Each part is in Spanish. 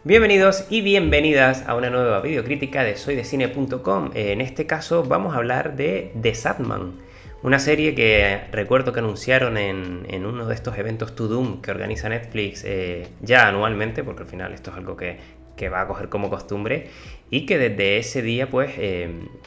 Bienvenidos y bienvenidas a una nueva videocrítica de soydecine.com. En este caso vamos a hablar de The Sandman, una serie que recuerdo que anunciaron en uno de estos eventos To Doom que organiza Netflix ya anualmente, porque al final esto es algo que va a coger como costumbre y que desde ese día pues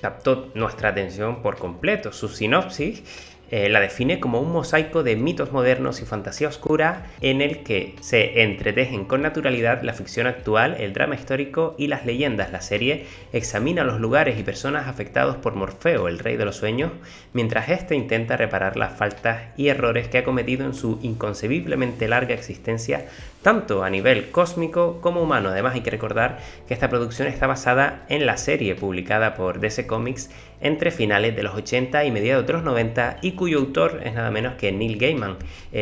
captó nuestra atención por completo. Su sinopsis la define como un mosaico de mitos modernos y fantasía oscura en el que se entretejen con naturalidad la ficción actual, el drama histórico y las leyendas. La serie examina los lugares y personas afectados por Morfeo, el rey de los sueños, mientras éste intenta reparar las faltas y errores que ha cometido en su inconcebiblemente larga existencia, tanto a nivel cósmico como humano. Además hay que recordar que esta producción está basada en la serie publicada por DC Comics entre finales de los 80 y mediados de los 90 y cuyo autor es nada menos que Neil Gaiman,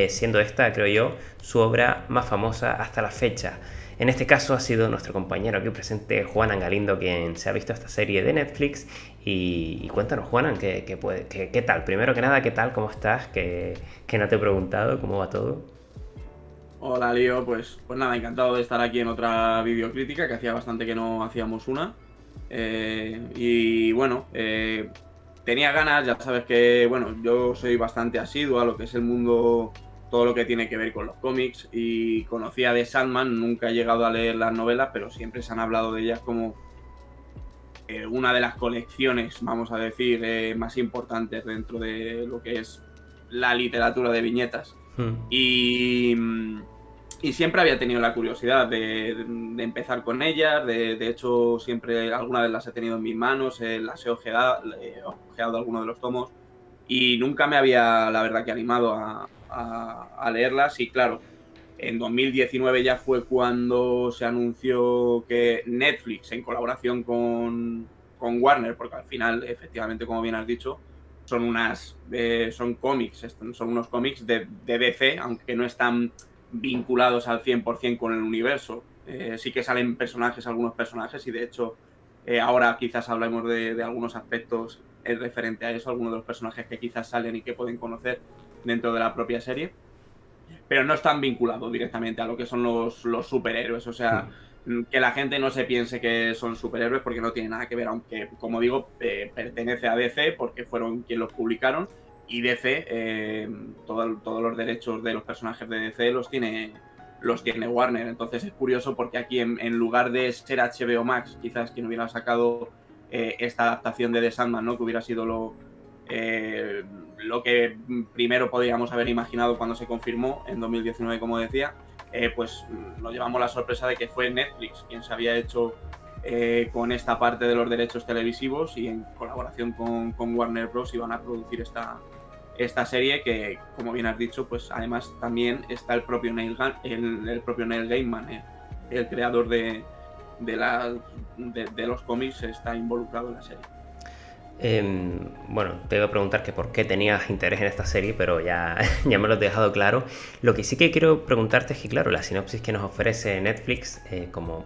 siendo esta, creo yo, su obra más famosa hasta la fecha. En este caso ha sido nuestro compañero aquí presente, Juanan Galindo, quien se ha visto esta serie de Netflix. Y cuéntanos, Juanan, ¿qué tal? Primero que nada, ¿qué tal? ¿Cómo estás? Que no te he preguntado, ¿cómo va todo? Hola, Lío. Pues nada, encantado de estar aquí en otra videocrítica, que hacía bastante que no hacíamos una. Y bueno, tenía ganas, ya sabes que, bueno, yo soy bastante asiduo a lo que es el mundo, todo lo que tiene que ver con los cómics, y conocía de Sandman, nunca he llegado a leer las novelas, pero siempre se han hablado de ellas como una de las colecciones, vamos a decir, más importantes dentro de lo que es la literatura de viñetas. Y, y siempre había tenido la curiosidad de empezar con ellas. De hecho, siempre alguna vez las he tenido en mis manos, las he ojeado algunos de los tomos, y nunca me había, la verdad, que animado a leerlas. Y claro, en 2019 ya fue cuando se anunció que Netflix, en colaboración con Warner, porque al final, efectivamente, como bien has dicho, son cómics, son unos cómics de DC, aunque no están vinculados al 100% con el universo. Sí que salen algunos personajes, y de hecho ahora quizás hablemos de algunos aspectos referente a eso, algunos de los personajes que quizás salen y que pueden conocer dentro de la propia serie, pero no están vinculados directamente a lo que son los superhéroes. O sea, que la gente no se piense que son superhéroes, porque no tiene nada que ver, aunque, como digo, pertenece a DC porque fueron quienes los publicaron, y DC, todos los derechos de los personajes de DC los tiene Warner. Entonces es curioso porque aquí, en lugar de ser HBO Max, quizás quien hubiera sacado esta adaptación de The Sandman, ¿no? Que hubiera sido lo que primero podríamos haber imaginado cuando se confirmó en 2019, como decía, pues nos llevamos la sorpresa de que fue Netflix quien se había hecho con esta parte de los derechos televisivos, y en colaboración con Warner Bros. Iban a producir esta serie que, como bien has dicho, pues además también está el propio Neil Gaiman, el creador de los cómics, está involucrado en la serie. Bueno, te iba a preguntar que por qué tenías interés en esta serie, pero ya, ya me lo has dejado claro. Lo que sí que quiero preguntarte es que, claro, la sinopsis que nos ofrece Netflix, como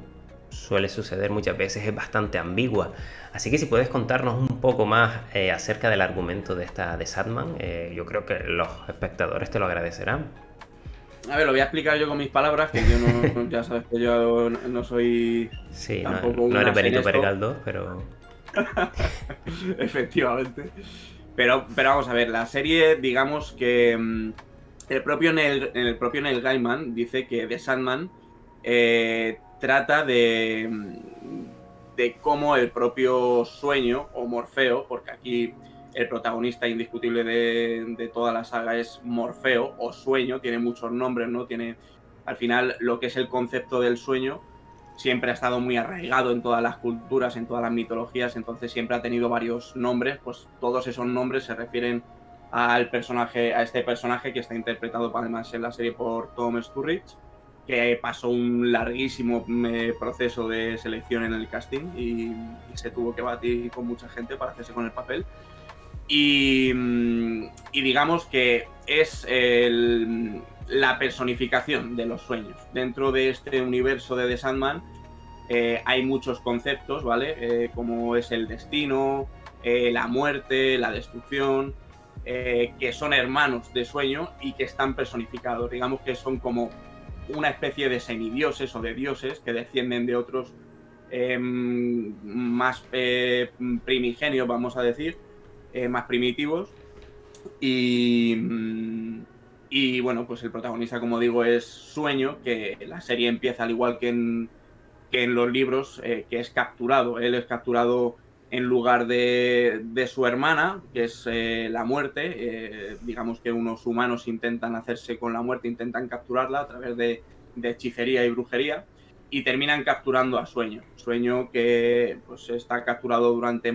suele suceder muchas veces, es bastante ambigua. Así que si puedes contarnos un poco más acerca del argumento de esta de Sandman, yo creo que los espectadores te lo agradecerán. A ver, lo voy a explicar yo con mis palabras, que yo no, ya sabes que yo no soy Sí, no, tampoco no un eres as en Benito esto. Pergaldo, pero... Efectivamente. Pero vamos a ver, la serie, digamos que el propio Neil Gaiman dice que The Sandman trata de cómo el propio sueño, o Morfeo, porque aquí el protagonista indiscutible de toda la saga es Morfeo, o sueño, tiene muchos nombres, ¿no? Al final, lo que es el concepto del sueño siempre ha estado muy arraigado en todas las culturas, en todas las mitologías. Entonces siempre ha tenido varios nombres. Pues todos esos nombres se refieren a este personaje, que está interpretado además en la serie por Tom Sturridge, que pasó un larguísimo proceso de selección en el casting, y se tuvo que batir con mucha gente para hacerse con el papel. Y digamos que es la personificación de los sueños. Dentro de este universo de The Sandman hay muchos conceptos, ¿vale? Como es el destino, la muerte, la destrucción, que son hermanos de sueño y que están personificados. Digamos que son como una especie de semidioses o de dioses que descienden de otros más primigenios, vamos a decir, más primitivos. Y bueno, pues el protagonista, como digo, es Sueño, que la serie empieza al igual que en los libros, que es capturado. Él es capturado en lugar de su hermana, que es la muerte. Digamos que unos humanos intentan hacerse con la muerte, intentan capturarla a través de hechicería y brujería, y terminan capturando a Sueño. Sueño que pues está capturado durante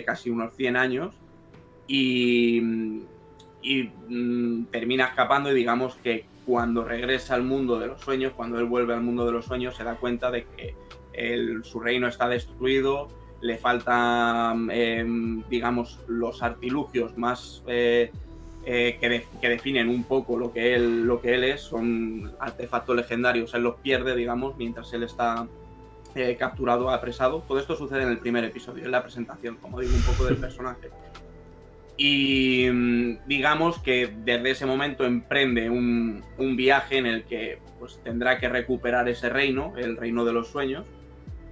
casi unos 100 años y termina escapando, y digamos que cuando regresa al mundo de los sueños, cuando él vuelve al mundo de los sueños, se da cuenta de que su reino está destruido, le faltan, digamos, los artilugios más que definen un poco lo que él es, son artefactos legendarios, él los pierde, digamos, mientras él está capturado, apresado. Todo esto sucede en el primer episodio, en la presentación, como digo, un poco del personaje. Y digamos que desde ese momento emprende un viaje en el que pues tendrá que recuperar ese reino, el reino de los sueños,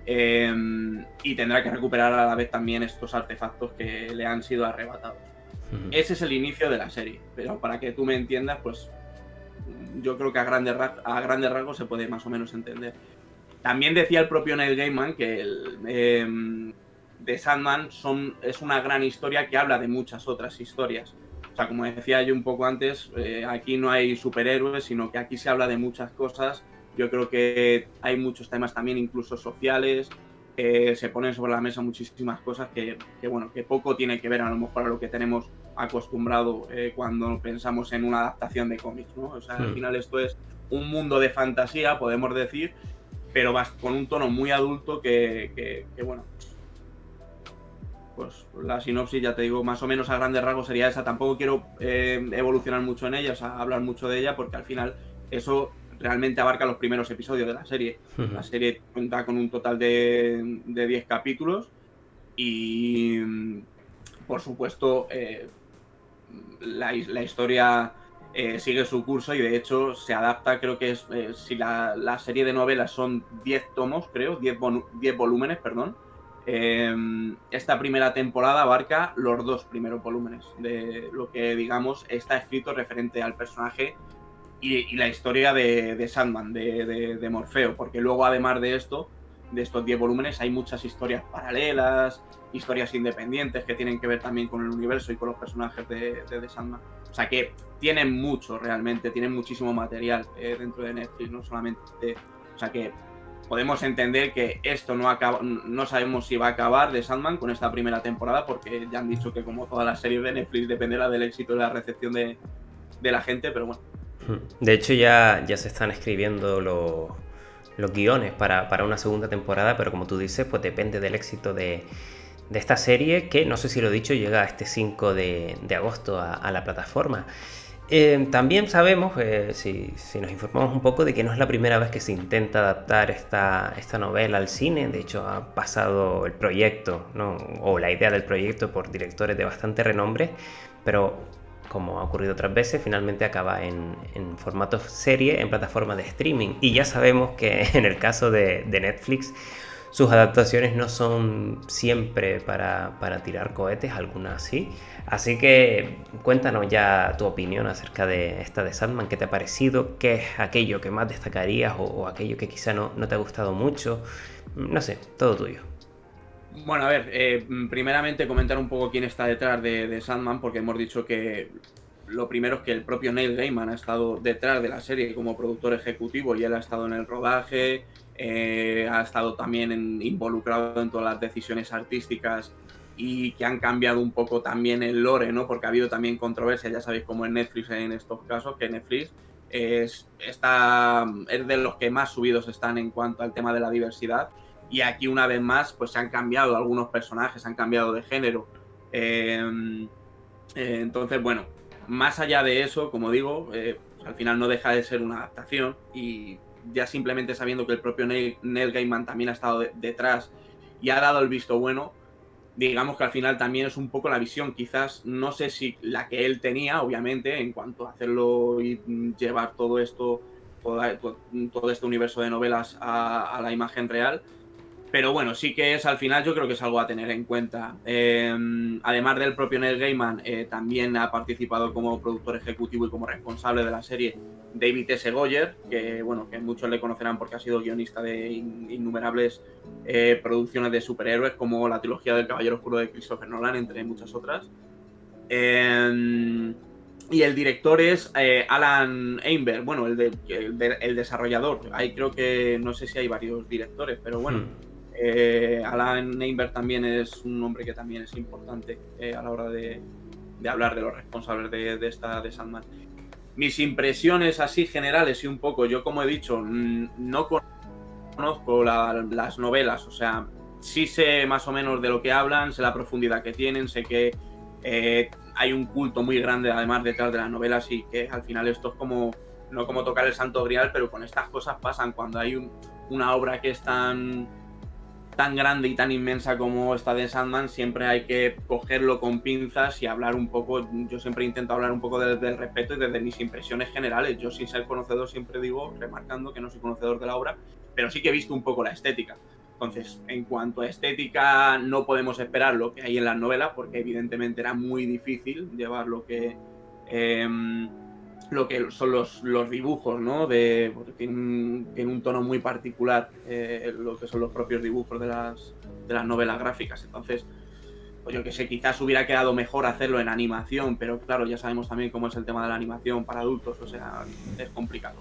y tendrá que recuperar a la vez también estos artefactos que le han sido arrebatados. Ese es el inicio de la serie, pero para que tú me entiendas, pues yo creo que a grandes rasgos se puede más o menos entender. También decía el propio Neil Gaiman que The Sandman es una gran historia que habla de muchas otras historias. O sea, como decía yo un poco antes, aquí no hay superhéroes, sino que aquí se habla de muchas cosas. Yo creo que hay muchos temas también, incluso sociales. Se ponen sobre la mesa muchísimas cosas que poco tiene que ver a lo mejor a lo que tenemos acostumbrado cuando pensamos en una adaptación de cómics, ¿no? O sea, al final esto es un mundo de fantasía, podemos decir, pero con un tono muy adulto que bueno, pues la sinopsis, ya te digo, más o menos a grandes rasgos sería esa. Tampoco quiero evolucionar mucho en ella, o sea, hablar mucho de ella, porque al final eso realmente abarca los primeros episodios de la serie. La serie cuenta con un total de 10 capítulos y, por supuesto, la historia sigue su curso, y de hecho se adapta, creo que es, si la serie de novelas son 10 tomos, creo, 10 volúmenes, perdón. Esta primera temporada abarca los 2 primeros volúmenes de lo que, digamos, está escrito referente al personaje y la historia de Sandman, de Morfeo, porque luego, además de esto, de estos 10 volúmenes, hay muchas historias paralelas, historias independientes que tienen que ver también con el universo y con los personajes de Sandman. O sea que tienen mucho, realmente, tienen muchísimo material dentro de Netflix, no solamente... O sea que podemos entender que esto no sabemos si va a acabar de Sandman con esta primera temporada, porque ya han dicho que, como todas las series de Netflix, dependerá del éxito y la recepción de la gente, pero bueno. De hecho, ya se están escribiendo los guiones para una segunda temporada, pero como tú dices, pues depende del éxito de esta serie, que no sé si lo he dicho, llega este 5 de agosto a la plataforma. También sabemos, si nos informamos un poco, de que no es la primera vez que se intenta adaptar esta novela al cine. De hecho, ha pasado el proyecto, ¿no? O la idea del proyecto, por directores de bastante renombre, pero como ha ocurrido otras veces, finalmente acaba en formato serie en plataforma de streaming. Y ya sabemos que en el caso de Netflix, sus adaptaciones no son siempre para tirar cohetes, algunas sí. Así que cuéntanos ya tu opinión acerca de esta de Sandman. ¿Qué te ha parecido? ¿Qué es aquello que más destacarías o aquello que quizá no te ha gustado mucho? No sé, todo tuyo. Bueno, a ver, primeramente comentar un poco quién está detrás de Sandman, porque hemos dicho que lo primero es que el propio Neil Gaiman ha estado detrás de la serie como productor ejecutivo, y él ha estado en el rodaje, ha estado también involucrado en todas las decisiones artísticas y que han cambiado un poco también el lore, ¿no? Porque ha habido también controversia, ya sabéis, como en Netflix en estos casos, que Netflix es de los que más subidos están en cuanto al tema de la diversidad. Y aquí, una vez más, pues se han cambiado algunos personajes, han cambiado de género. Entonces, bueno, más allá de eso, como digo, pues al final no deja de ser una adaptación, y ya simplemente sabiendo que el propio Neil Gaiman también ha estado detrás y ha dado el visto bueno, digamos que al final también es un poco la visión, quizás, no sé si la que él tenía, obviamente, en cuanto a hacerlo y llevar todo esto todo este universo de novelas a la imagen real. Pero bueno, sí que es, al final yo creo que es algo a tener en cuenta. Además del propio Neil Gaiman, también ha participado como productor ejecutivo y como responsable de la serie David S. Goyer, que bueno, que muchos le conocerán porque ha sido guionista de innumerables producciones de superhéroes, como la trilogía del Caballero Oscuro de Christopher Nolan, entre muchas otras. Y el director es Alan Einberg, bueno, el desarrollador. Ahí creo que, no sé si hay varios directores, pero bueno. Alan Einberg también es un nombre que también es importante a la hora de hablar de los responsables de Sandman. Mis impresiones así generales y un poco, yo como he dicho, no conozco las novelas, o sea, sí sé más o menos de lo que hablan, sé la profundidad que tienen, sé que hay un culto muy grande además detrás de las novelas y que al final esto es como, no como tocar el santo grial, pero con estas cosas pasan cuando hay una obra que es tan grande y tan inmensa como esta de Sandman, siempre hay que cogerlo con pinzas y hablar un poco. Yo siempre intento hablar un poco desde el respeto y desde mis impresiones generales. Yo, sin ser conocedor, siempre digo, remarcando que no soy conocedor de la obra, pero sí que he visto un poco la estética. Entonces, en cuanto a estética, no podemos esperar lo que hay en las novelas, porque evidentemente era muy difícil llevar lo que son los dibujos, ¿no? Porque tiene un tono muy particular, lo que son los propios dibujos de las novelas gráficas. Entonces, pues yo que sé, quizás hubiera quedado mejor hacerlo en animación, pero claro, ya sabemos también cómo es el tema de la animación para adultos, o sea, es complicado.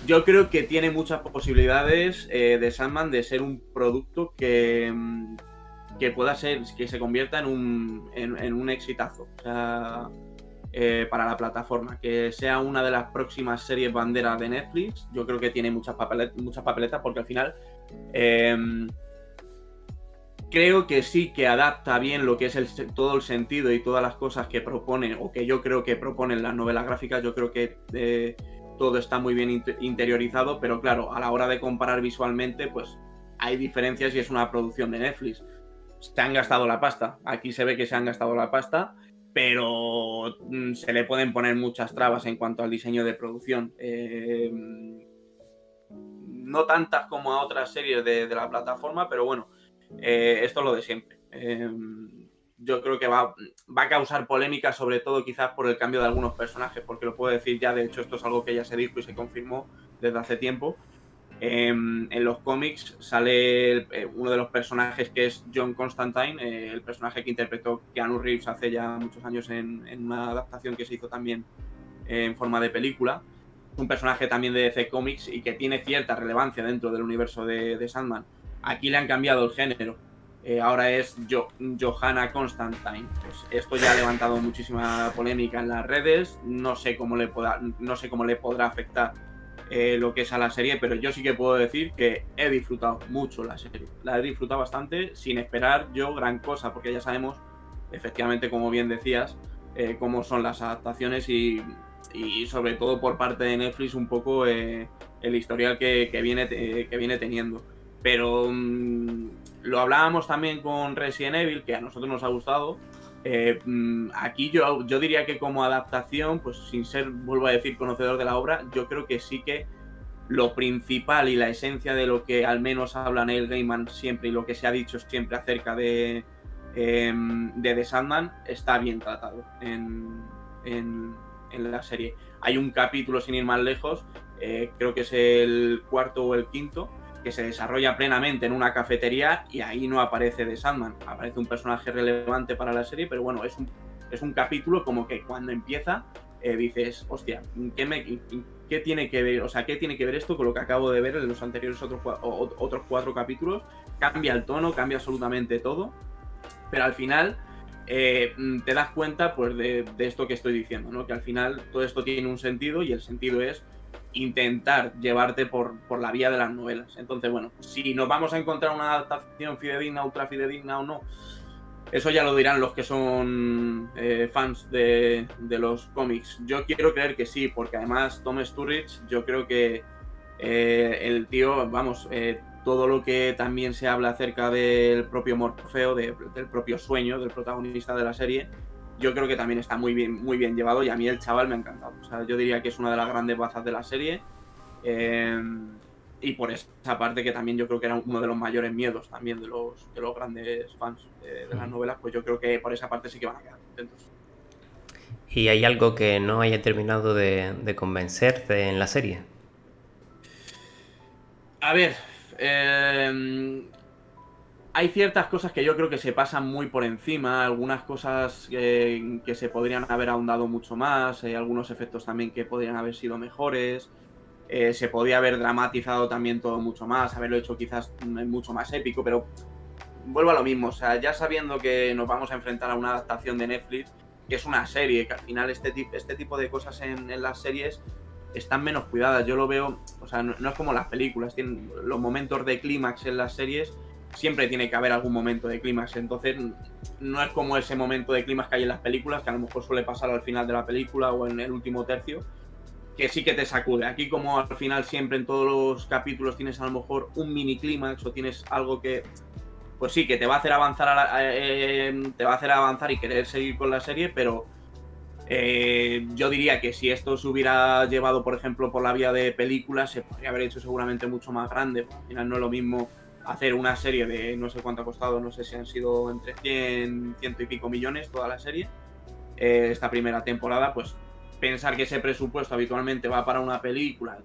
Yo creo que tiene muchas posibilidades de Sandman de ser un producto que pueda ser, que se convierta en un exitazo. O sea, para la plataforma, que sea una de las próximas series bandera de Netflix. Yo creo que tiene muchas papeletas porque al final creo que sí que adapta bien lo que es todo el sentido y todas las cosas que proponen, o que yo creo que proponen las novelas gráficas. Yo creo que todo está muy bien interiorizado, pero claro, a la hora de comparar visualmente, pues hay diferencias y es una producción de Netflix. Se han gastado la pasta, aquí se ve que se han gastado la pasta, pero se le pueden poner muchas trabas en cuanto al diseño de producción. No tantas como a otras series de la plataforma, pero bueno, esto es lo de siempre. Yo creo que va a causar polémica, sobre todo quizás por el cambio de algunos personajes, porque lo puedo decir ya, de hecho esto es algo que ya se dijo y se confirmó desde hace tiempo. En los cómics sale uno de los personajes, que es John Constantine, el personaje que interpretó Keanu Reeves hace ya muchos años en una adaptación que se hizo también en forma de película. Un personaje también de DC Comics y que tiene cierta relevancia dentro del universo de Sandman. Aquí le han cambiado el género. Ahora es Johanna Constantine. Pues esto ya ha levantado muchísima polémica en las redes. No sé cómo le podrá afectar lo que es a la serie, pero yo sí que puedo decir que he disfrutado mucho la serie. La he disfrutado bastante, sin esperar yo gran cosa, porque ya sabemos, efectivamente, como bien decías, cómo son las adaptaciones y sobre todo por parte de Netflix un poco el historial que viene teniendo. Pero lo hablábamos también con Resident Evil, que a nosotros nos ha gustado. Aquí yo diría que como adaptación, pues sin ser, vuelvo a decir, conocedor de la obra, yo creo que sí que lo principal y la esencia de lo que al menos habla Neil Gaiman siempre y lo que se ha dicho siempre acerca de The Sandman está bien tratado en la serie. Hay un capítulo, sin ir más lejos, creo que es el cuarto o el quinto, que se desarrolla plenamente en una cafetería y ahí no aparece The Sandman. Aparece un personaje relevante para la serie, pero bueno, es un capítulo como que cuando empieza dices, hostia, ¿qué tiene que ver? O sea, ¿qué tiene que ver esto con lo que acabo de ver en los anteriores otros 4 capítulos? Cambia el tono, cambia absolutamente todo, pero al final te das cuenta pues de esto que estoy diciendo, ¿no? Que al final todo esto tiene un sentido y el sentido es intentar llevarte por la vía de las novelas. Entonces, bueno, si nos vamos a encontrar una adaptación fidedigna, ultra fidedigna o no, eso ya lo dirán los que son fans de los cómics. Yo quiero creer que sí, porque además Tom Sturridge, yo creo que el tío, vamos, todo lo que también se habla acerca del propio Morfeo, del propio sueño del protagonista de la serie, yo creo que también está muy bien llevado y a mí el chaval me ha encantado. O sea, yo diría que es una de las grandes bazas de la serie Eh, y por esa parte que también yo creo que era uno de los mayores miedos también de los grandes fans de las novelas, pues yo creo que por esa parte sí que van a quedar contentos. ¿Y hay algo que no haya terminado de convencerte en la serie? A ver, hay ciertas cosas que yo creo que se pasan muy por encima, algunas cosas que se podrían haber ahondado mucho más, algunos efectos también que podrían haber sido mejores. Se podía haber dramatizado también todo mucho más, haberlo hecho quizás mucho más épico, pero vuelvo a lo mismo, o sea, ya sabiendo que nos vamos a enfrentar a una adaptación de Netflix, que es una serie, que al final este tipo de cosas en las series están menos cuidadas. Yo lo veo, o sea, no es como las películas, tienen los momentos de clímax en las series, siempre tiene que haber algún momento de clímax, entonces no es como ese momento de clímax que hay en las películas, que a lo mejor suele pasar al final de la película o en el último tercio, que sí que te sacude. Aquí, como al final siempre en todos los capítulos tienes a lo mejor un mini clímax o tienes algo que, pues sí, que te va a hacer avanzar te va a hacer avanzar y querer seguir con la serie, pero yo diría que si esto se hubiera llevado, por ejemplo, por la vía de películas, se podría haber hecho seguramente mucho más grande. Al final no es lo mismo hacer una serie de no sé cuánto ha costado, no sé si han sido entre 100 y pico millones toda la serie. Esta primera temporada, pues pensar que ese presupuesto habitualmente va para una película,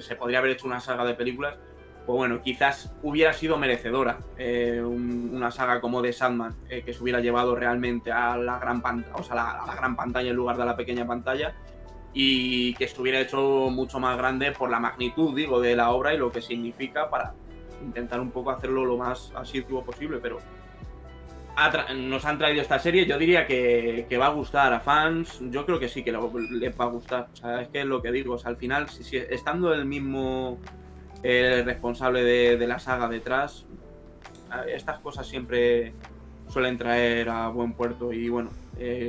se podría haber hecho una saga de películas, pues bueno, quizás hubiera sido merecedora una saga como The Sandman, que se hubiera llevado realmente a la gran pantalla, o sea, a la gran pantalla en lugar de la pequeña pantalla, y que estuviera hecho mucho más grande por la magnitud, digo, de la obra y lo que significa, para intentar un poco hacerlo lo más asiduo posible, pero nos han traído esta serie. Yo diría que va a gustar a fans. Yo creo que sí que les va a gustar. O sea, es que es lo que digo. O sea, al final, si estando el mismo responsable de la saga detrás, estas cosas siempre suelen traer a buen puerto. Y bueno,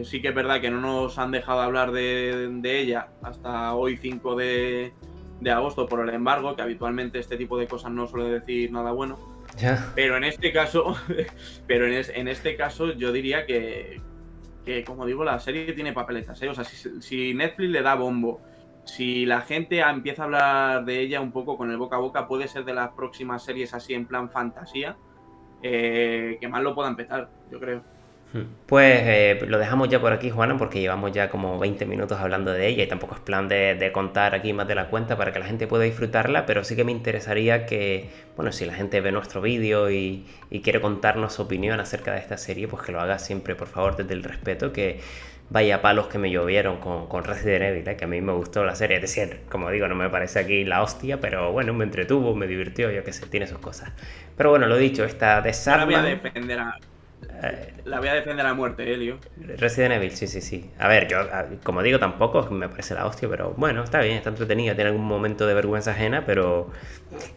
sí que es verdad que no nos han dejado hablar de ella hasta hoy, 5 de agosto, por el embargo, que habitualmente este tipo de cosas no suele decir nada bueno. Ya. Pero en este caso, en este caso yo diría que, como digo, la serie tiene papeletas, ¿eh? O sea, si Netflix le da bombo, si la gente empieza a hablar de ella un poco con el boca a boca, puede ser de las próximas series así en plan fantasía, que más lo puedan petar, yo creo. Pues lo dejamos ya por aquí, Juana, porque llevamos ya como 20 minutos hablando de ella y tampoco es plan de contar aquí más de la cuenta para que la gente pueda disfrutarla, pero sí que me interesaría que, bueno, si la gente ve nuestro vídeo y quiere contarnos su opinión acerca de esta serie, pues que lo haga siempre, por favor, desde el respeto, que vaya palos que me llovieron con Resident Evil, que a mí me gustó la serie. Es decir, como digo, no me parece aquí la hostia, pero bueno, me entretuvo, me divirtió, yo qué sé, tiene sus cosas. Pero bueno, lo dicho, esta de Ahora voy a Sandman... defender la voy a defender a muerte, Elio. Resident Evil, sí, sí, sí. A ver, yo, como digo, tampoco me parece la hostia, pero bueno, está bien, está entretenida, tiene algún momento de vergüenza ajena, pero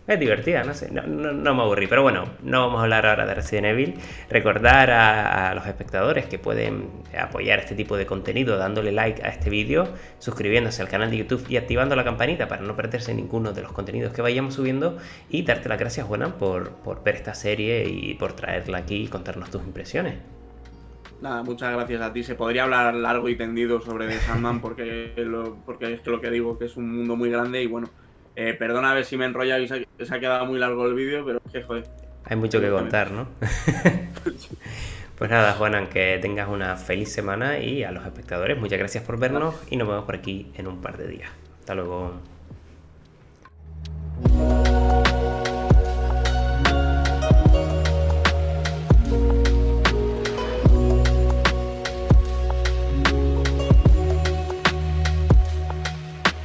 es divertida, no sé, no me aburrí. Pero bueno, no vamos a hablar ahora de Resident Evil. Recordar a los espectadores que pueden apoyar este tipo de contenido dándole like a este vídeo, suscribiéndose al canal de YouTube y activando la campanita para no perderse ninguno de los contenidos que vayamos subiendo. Y darte las gracias, Juana, por ver esta serie y por traerla aquí y contarnos tus impresiones. Nada, muchas gracias a ti. Se podría hablar largo y tendido sobre The Sandman porque es que lo que digo, que es un mundo muy grande y bueno, perdona a ver si me he enrollado y se ha quedado muy largo el vídeo, pero es que, joder. Hay mucho que contar, ¿no? Pues nada, Juanan, que tengas una feliz semana y a los espectadores, muchas gracias por vernos y nos vemos por aquí en un par de días. Hasta luego.